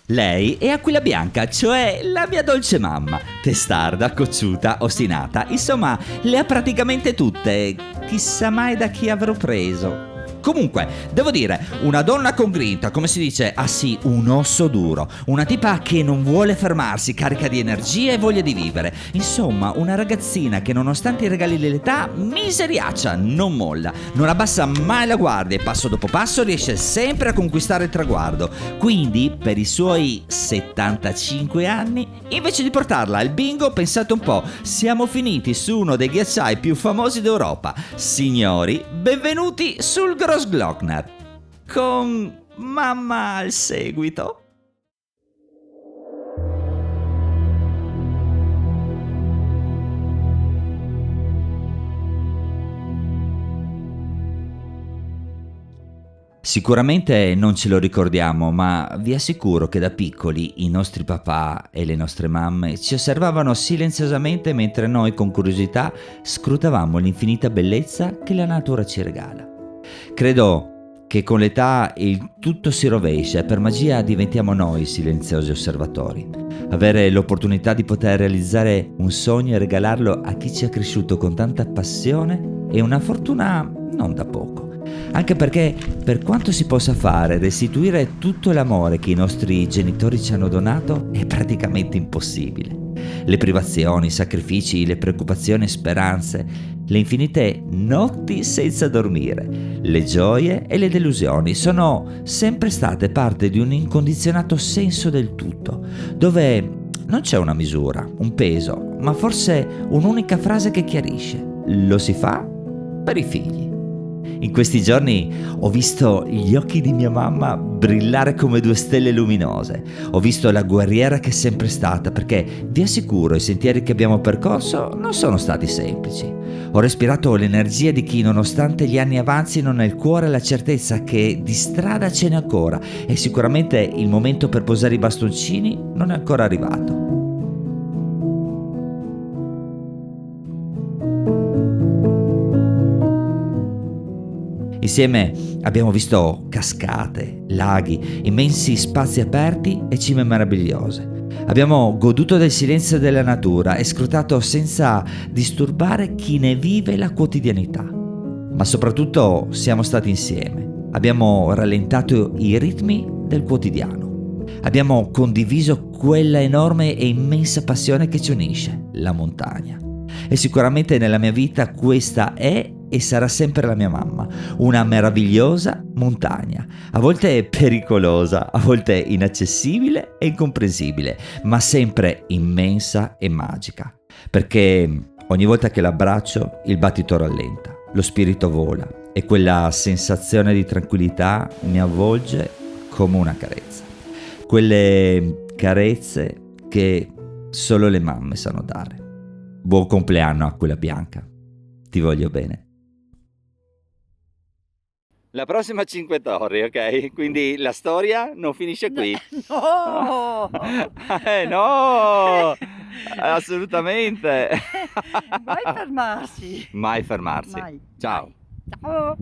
Lei è Aquila Bianca, cioè la mia dolce mamma. Testarda, cocciuta, ostinata, insomma, le ha praticamente tutte. Chissà mai da chi avrò preso. Comunque, devo dire, una donna con grinta, come si dice, ah sì, un osso duro, una tipa che non vuole fermarsi, carica di energia e voglia di vivere. Insomma, una ragazzina che nonostante i regali dell'età, miseriaccia, non molla, non abbassa mai la guardia e passo dopo passo riesce sempre a conquistare il traguardo. Quindi, per i suoi 75 anni, invece di portarla al bingo, pensate un po', siamo finiti su uno dei ghiacciai più famosi d'Europa. Signori, benvenuti sul Grossglockner con mamma al seguito. Sicuramente non ce lo ricordiamo, ma vi assicuro che da piccoli i nostri papà e le nostre mamme ci osservavano silenziosamente mentre noi con curiosità scrutavamo l'infinita bellezza che la natura ci regala. Credo che con l'età il tutto si rovescia e per magia diventiamo noi silenziosi osservatori. Avere l'opportunità di poter realizzare un sogno e regalarlo a chi ci ha cresciuto con tanta passione è una fortuna non da poco. Anche perché, per quanto si possa fare, restituire tutto l'amore che i nostri genitori ci hanno donato è praticamente impossibile. Le privazioni, i sacrifici, le preoccupazioni e speranze, le infinite notti senza dormire, le gioie e le delusioni sono sempre state parte di un incondizionato senso del tutto, dove non c'è una misura, un peso, ma forse un'unica frase che chiarisce: lo si fa per i figli. In questi giorni ho visto gli occhi di mia mamma brillare come due stelle luminose. Ho visto la guerriera che è sempre stata, perché vi assicuro i sentieri che abbiamo percorso non sono stati semplici. Ho respirato l'energia di chi, nonostante gli anni avanzino nel cuore, la certezza che di strada ce n'è ancora e sicuramente il momento per posare i bastoncini non è ancora arrivato. Insieme abbiamo visto cascate, laghi, immensi spazi aperti e cime meravigliose. Abbiamo goduto del silenzio della natura e scrutato senza disturbare chi ne vive la quotidianità. Ma soprattutto siamo stati insieme. Abbiamo rallentato i ritmi del quotidiano. Abbiamo condiviso quella enorme e immensa passione che ci unisce, la montagna. E sicuramente nella mia vita questa è e sarà sempre la mia mamma, una meravigliosa montagna, a volte pericolosa, a volte inaccessibile e incomprensibile, ma sempre immensa e magica, perché ogni volta che l'abbraccio il battito rallenta, lo spirito vola e quella sensazione di tranquillità mi avvolge come una carezza. Quelle carezze che solo le mamme sanno dare. Buon compleanno, Aquila Bianca. Ti voglio bene. La prossima 5 torri, ok? Quindi la storia non finisce qui. No! No! Assolutamente. Mai fermarsi. Mai fermarsi. Mai. Ciao. Mai. Ciao.